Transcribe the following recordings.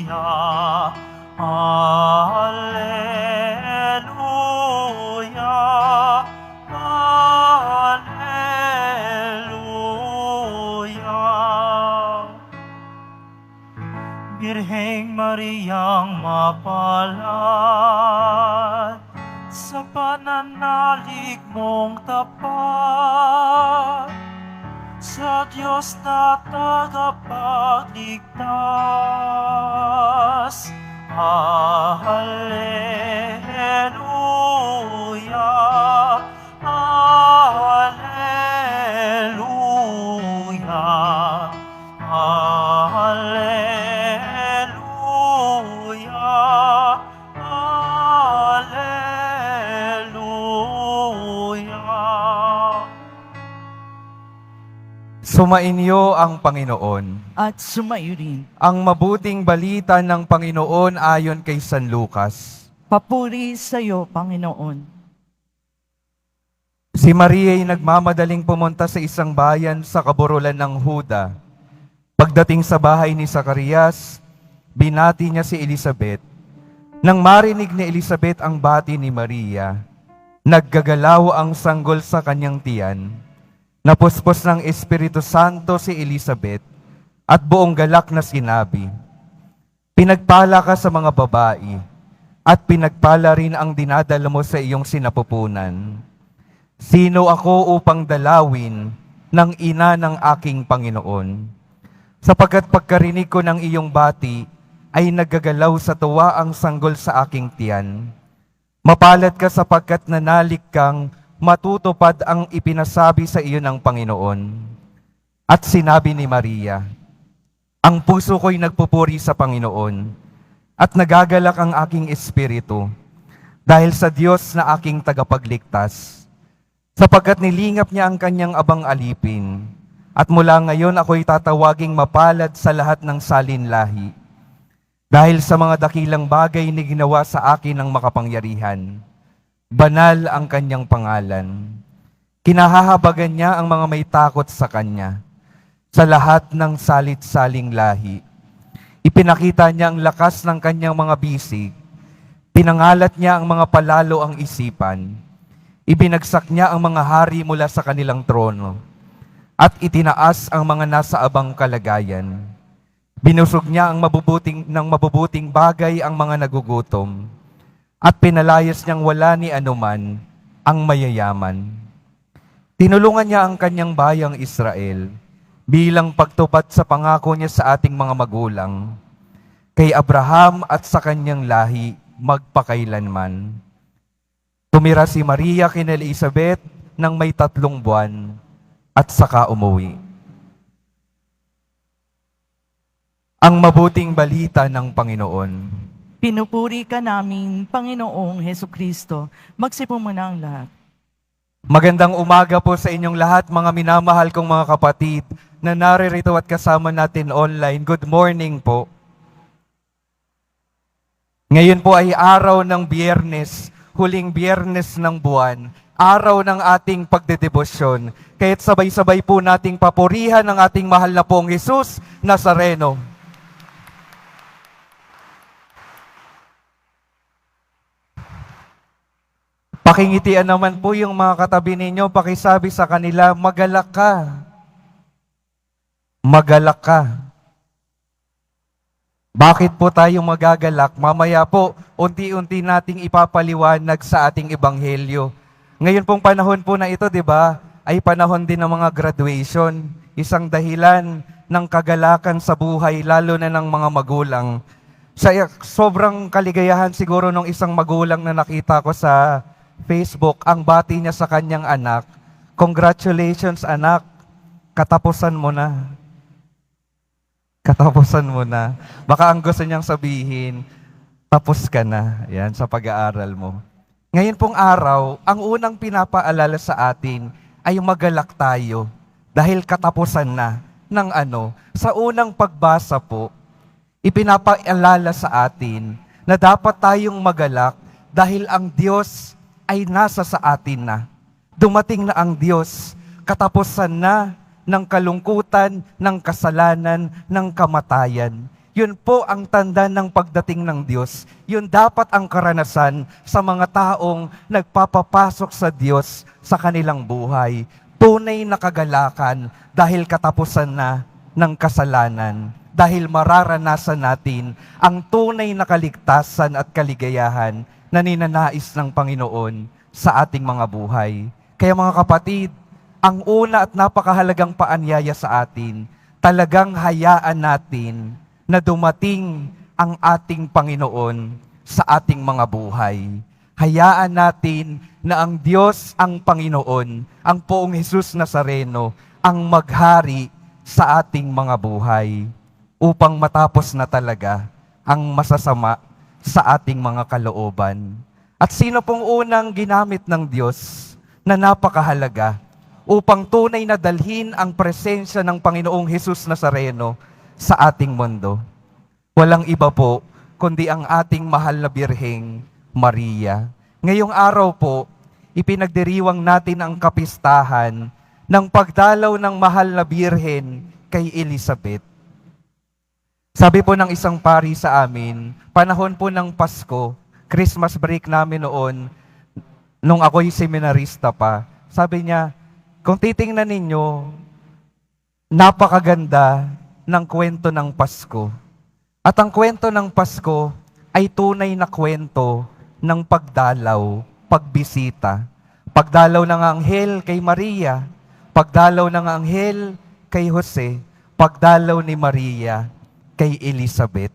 Alleluia, Alleluia. Birheng Mariang mapalad, sa pananalig mong tapat, sa Diyos na tagapagligtas. Alleluia, Alleluia, Alleluia, Alleluia. Sumainyo ang Panginoon. At sumayo rin. Ang mabuting balita ng Panginoon ayon kay San Lucas. Papuri sa iyo, Panginoon. Si Maria ay nagmamadaling pumunta sa isang bayan sa kaburulan ng Huda. Pagdating sa bahay ni Zacarias, binati niya si Elizabeth. Nang marinig ni Elizabeth ang bati ni Maria, naggagalaw ang sanggol sa kanyang tiyan. Napuspos ng Espiritu Santo si Elizabeth at buong galak na sinabi, "Pinagpala ka sa mga babae at pinagpala rin ang dinadala mo sa iyong sinapupunan. Sino ako upang dalawin ng ina ng aking Panginoon? Sapagkat pagkarinig ko ng iyong bati ay naggagalaw sa tuwa ang sanggol sa aking tiyan. Mapalad ka sapagkat nanalig kang matutupad ang ipinasabi sa iyo ng Panginoon." At sinabi ni Maria, "Ang puso ko'y nagpupuri sa Panginoon, at nagagalak ang aking espiritu, dahil sa Diyos na aking tagapagligtas, sapagkat nilingap niya ang kanyang abang alipin, at mula ngayon ako'y tatawaging mapalad sa lahat ng salinlahi, dahil sa mga dakilang bagay na ginawa sa akin ng makapangyarihan. Banal ang kanyang pangalan. Kinahahabagan niya ang mga may takot sa kanya, sa lahat ng salit-saling lahi. Ipinakita niya ang lakas ng kanyang mga bisig. Pinangalat niya ang mga palalo ang isipan. Ibinagsak niya ang mga hari mula sa kanilang trono, at itinaas ang mga nasa abang kalagayan. Binusog niya ang mabubuting bagay ang mga nagugutom, at pinalayas niyang wala ni anuman ang mayayaman. Tinulungan niya ang kanyang bayang Israel bilang pagtupad sa pangako niya sa ating mga magulang, kay Abraham at sa kanyang lahi magpakailanman. Tumira si Maria kina Elizabeth nang may 3 buwan at saka umuwi. Ang mabuting balita ng Panginoon. Pinupuri ka namin, Panginoong Hesukristo. Magsipo mo na ang lahat. Magandang umaga po sa inyong lahat, mga minamahal kong mga kapatid na naririto at kasama natin online. Good morning po. Ngayon po ay araw ng Biyernes, huling Biyernes ng buwan, araw ng ating pagdedebosyon. Kaya't sabay-sabay po nating papurihan ang ating mahal na pong Jesus Nazareno. Pakingitian naman po yung mga katabi ninyo, pakisabi sa kanila, magalak ka. Magalak ka. Bakit po tayo magagalak? Mamaya po, unti-unti nating ipapaliwanag sa ating ebanghelyo. Ngayon pong panahon po na ito, di ba, ay panahon din ng mga graduation. Isang dahilan ng kagalakan sa buhay, lalo na ng mga magulang. Sa sobrang kaligayahan siguro ng isang magulang na nakita ko sa Facebook, ang bati niya sa kanyang anak, "Congratulations anak, katapusan mo na." Katapusan mo na. Baka ang gusto niyang sabihin, tapos ka na, yan, sa pag-aaral mo. Ngayon pong araw, ang unang pinapaalala sa atin ay magalak tayo dahil katapusan na ng ano. Sa unang pagbasa po, ipinapaalala sa atin na dapat tayong magalak dahil ang Diyos ay nasa sa atin na. Dumating na ang Diyos, katapusan na ng kalungkutan, ng kasalanan, ng kamatayan. Yun po ang tanda ng pagdating ng Diyos. Yun dapat ang karanasan sa mga taong nagpapapasok sa Diyos sa kanilang buhay. Tunay na kagalakan dahil katapusan na ng kasalanan. Dahil mararanasan natin ang tunay na kaligtasan at kaligayahan na ninanais ng Panginoon sa ating mga buhay. Kaya mga kapatid, ang una at napakahalagang paanyaya sa atin, talagang hayaan natin na dumating ang ating Panginoon sa ating mga buhay. Hayaan natin na ang Diyos ang Panginoon, ang Poong Hesus Nazareno, ang maghari sa ating mga buhay upang matapos na talaga ang masasama sa ating mga kalooban. At sino pong unang ginamit ng Diyos na napakahalaga upang tunay na dalhin ang presensya ng Panginoong Hesus Nazareno sa ating mundo? Walang iba po kundi ang ating mahal na Birheng Maria. Ngayong araw po, ipinagdiriwang natin ang kapistahan ng pagdalaw ng mahal na Birhen kay Elizabeth. Sabi po ng isang pari sa amin, panahon po ng Pasko, Christmas break namin noon, nung ako'y seminarista pa, sabi niya, kung titingnan ninyo, napakaganda ng kwento ng Pasko. At ang kwento ng Pasko ay tunay na kwento ng pagdalaw, pagbisita. Pagdalaw ng anghel kay Maria, pagdalaw ng anghel kay Jose, pagdalaw ni Maria kay Elizabeth.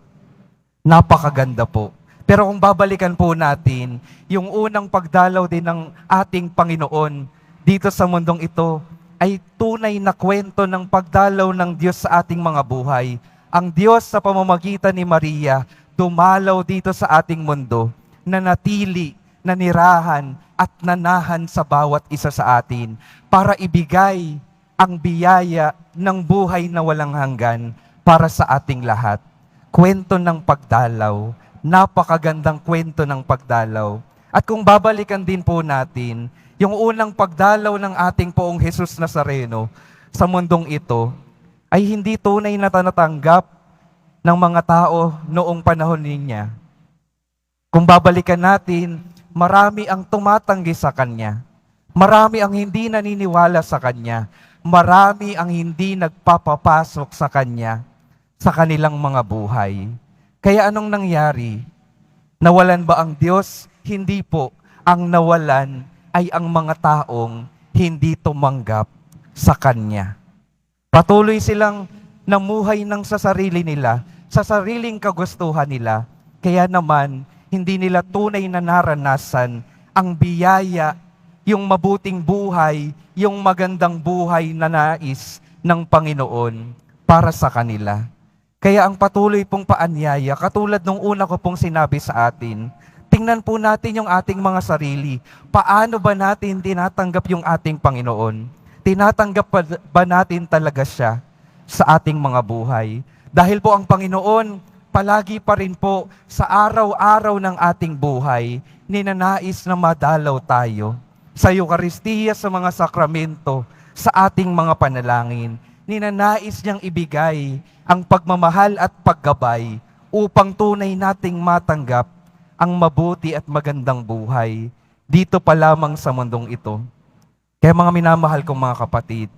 Napakaganda po. Pero kung babalikan po natin, yung unang pagdalaw din ng ating Panginoon dito sa mundong ito ay tunay na kwento ng pagdalaw ng Diyos sa ating mga buhay. Ang Diyos sa pamamagitan ni Maria, dumalaw dito sa ating mundo, na natili, nanirahan, at nanahan sa bawat isa sa atin para ibigay ang biyaya ng buhay na walang hanggan para sa ating lahat. Kwento ng pagdalaw, napakagandang kwento ng pagdalaw. At kung babalikan din po natin, yung unang pagdalaw ng ating Poong Hesus Nazareno sa mundong ito, ay hindi tunay na tanatanggap ng mga tao noong panahon niya. Kung babalikan natin, marami ang tumatanggi sa Kanya. Marami ang hindi naniniwala sa Kanya. Marami ang hindi nagpapapasok sa Kanya sa kanilang mga buhay. Kaya anong nangyari? Nawalan ba ang Diyos? Hindi po. Ang nawalan ay ang mga taong hindi tumanggap sa Kanya. Patuloy silang namuhay ng sa sarili nila, sa sariling kagustuhan nila. Kaya naman, hindi nila tunay na naranasan ang biyaya, yung mabuting buhay, yung magandang buhay na nais ng Panginoon para sa kanila. Kaya ang patuloy pong paanyaya, katulad nung una ko pong sinabi sa atin, tingnan po natin yung ating mga sarili. Paano ba natin tinatanggap yung ating Panginoon? Tinatanggap ba natin talaga siya sa ating mga buhay? Dahil po ang Panginoon, palagi pa rin po sa araw-araw ng ating buhay, ninanais na madalaw tayo sa Eucharistia, sa mga sakramento, sa ating mga panalangin. Ninanais niyang ibigay ang pagmamahal at paggabay upang tunay nating matanggap ang mabuti at magandang buhay dito pa lamang sa mundong ito. Kaya mga minamahal kong mga kapatid,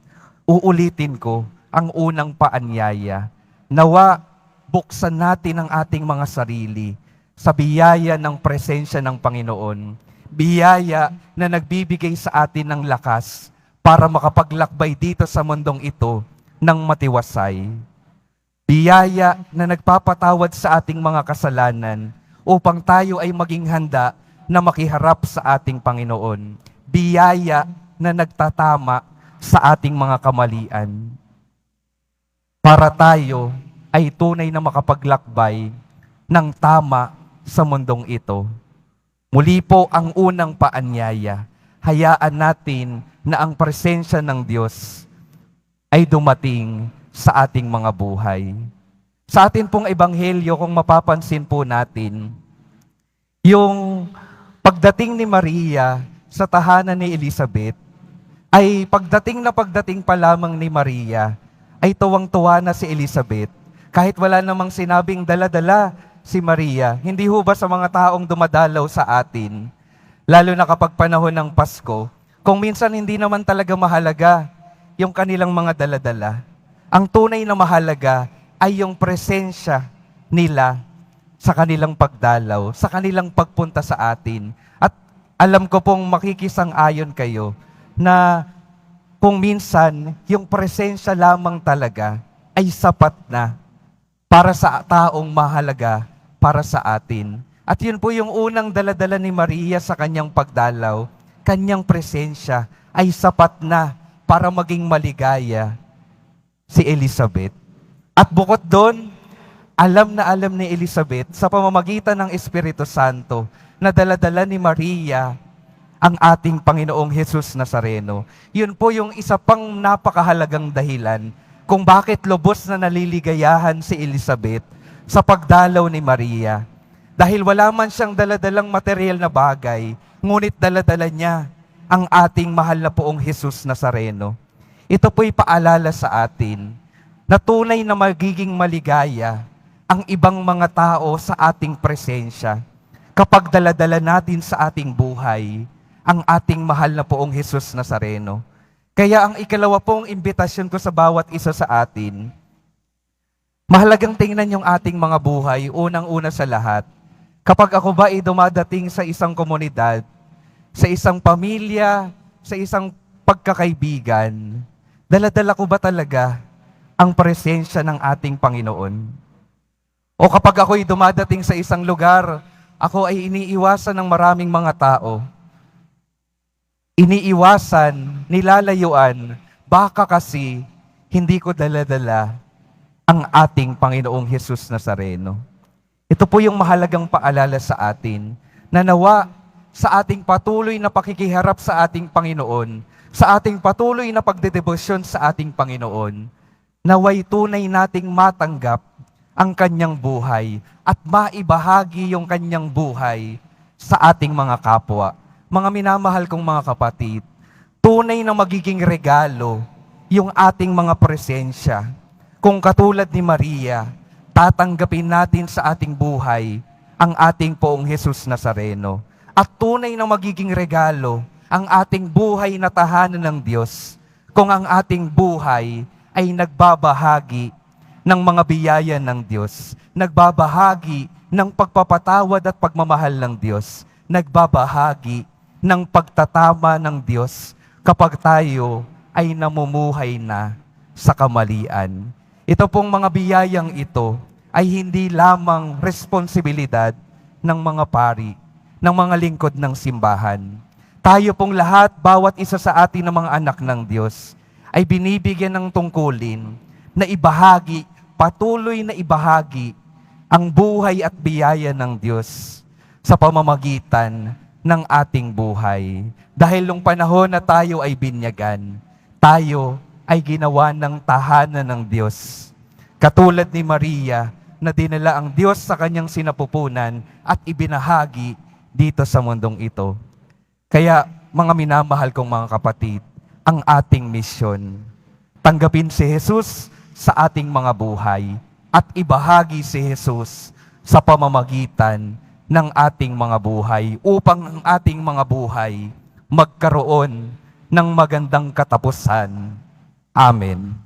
uulitin ko ang unang paanyaya. Nawa, buksan natin ang ating mga sarili sa biyaya ng presensya ng Panginoon. Biyaya na nagbibigay sa atin ng lakas para makapaglakbay dito sa mundong ito ng matiwasay. Biyaya na nagpapatawad sa ating mga kasalanan upang tayo ay maging handa na makiharap sa ating Panginoon. Biyaya na nagtatama sa ating mga kamalian para tayo ay tunay na makapaglakbay ng tama sa mundong ito. Muli po ang unang paanyaya, hayaan natin na ang presensya ng Diyos ay dumating sa ating mga buhay. Sa atin pong ebanghelyo, kung mapapansin po natin, yung pagdating ni Maria sa tahanan ni Elizabeth, ay pagdating pa lamang ni Maria, ay tuwang-tuwa na si Elizabeth. Kahit wala namang sinabing dala-dala si Maria, hindi ho ba sa mga taong dumadalaw sa atin, lalo na kapag panahon ng Pasko, kung minsan hindi naman talaga mahalaga yung kanilang mga dala-dala, ang tunay na mahalaga ay yung presensya nila sa kanilang pagdalaw, sa kanilang pagpunta sa atin. At alam ko pong makikisang-ayon kayo na kung minsan yung presensya lamang talaga ay sapat na para sa taong mahalaga para sa atin. At yun po yung unang daladala ni Maria sa kanyang pagdalaw, kanyang presensya ay sapat na para maging maligaya si Elizabeth. At bukod doon, alam na alam ni Elizabeth sa pamamagitan ng Espiritu Santo na daladala ni Maria ang ating Panginoong Hesus Nazareno. Yun po yung isa pang napakahalagang dahilan kung bakit lubos na naliligayahan si Elizabeth sa pagdalaw ni Maria. Dahil wala man siyang daladalang material na bagay, ngunit daladala niya ang ating mahal na poong Hesus Nazareno. Ito po'y paalala sa atin na tunay na magiging maligaya ang ibang mga tao sa ating presensya kapag daladala natin sa ating buhay ang ating mahal na poong Hesus Nazareno. Kaya ang ikalawa pong imbitasyon ko sa bawat isa sa atin, mahalagang tingnan yung ating mga buhay, unang-una sa lahat. Kapag ako ba ay dumadating sa isang komunidad, sa isang pamilya, sa isang pagkakaibigan, daladala ko ba talaga ang presensya ng ating Panginoon? O kapag ako'y dumadating sa isang lugar, ako ay iniiwasan ng maraming mga tao. Iniiwasan, nilalayuan, baka kasi hindi ko daladala ang ating Panginoong Hesus Nazareno. Ito po yung mahalagang paalala sa atin na nawa sa ating patuloy na pakikiharap sa ating Panginoon, sa ating patuloy na pagdedebosyon sa ating Panginoon, naway tunay nating matanggap ang kanyang buhay at maibahagi yung kanyang buhay sa ating mga kapwa. Mga minamahal kong mga kapatid, tunay na magiging regalo yung ating mga presensya. Kung katulad ni Maria, tatanggapin natin sa ating buhay ang ating poong Hesus Nazareno. At tunay na magiging regalo ang ating buhay na tahanan ng Diyos kung ang ating buhay ay nagbabahagi ng mga biyaya ng Diyos, nagbabahagi ng pagpapatawad at pagmamahal ng Diyos, nagbabahagi ng pagtatama ng Diyos kapag tayo ay namumuhay na sa kamalian. Ito pong mga biyayang ito ay hindi lamang responsibilidad ng mga pari, ng mga lingkod ng simbahan. Tayo pong lahat, bawat isa sa atin ng mga anak ng Diyos, ay binibigyan ng tungkulin na ibahagi, patuloy na ibahagi ang buhay at biyaya ng Diyos sa pamamagitan ng ating buhay. Dahil nung panahon na tayo ay binyagan, tayo ay ginawa ng tahanan ng Diyos. Katulad ni Maria na dinala ang Diyos sa kanyang sinapupunan at ibinahagi dito sa mundong ito. Kaya mga minamahal kong mga kapatid, ang ating misyon, tanggapin si Jesus sa ating mga buhay at ibahagi si Jesus sa pamamagitan ng ating mga buhay upang ang ating mga buhay magkaroon ng magandang katapusan. Amen.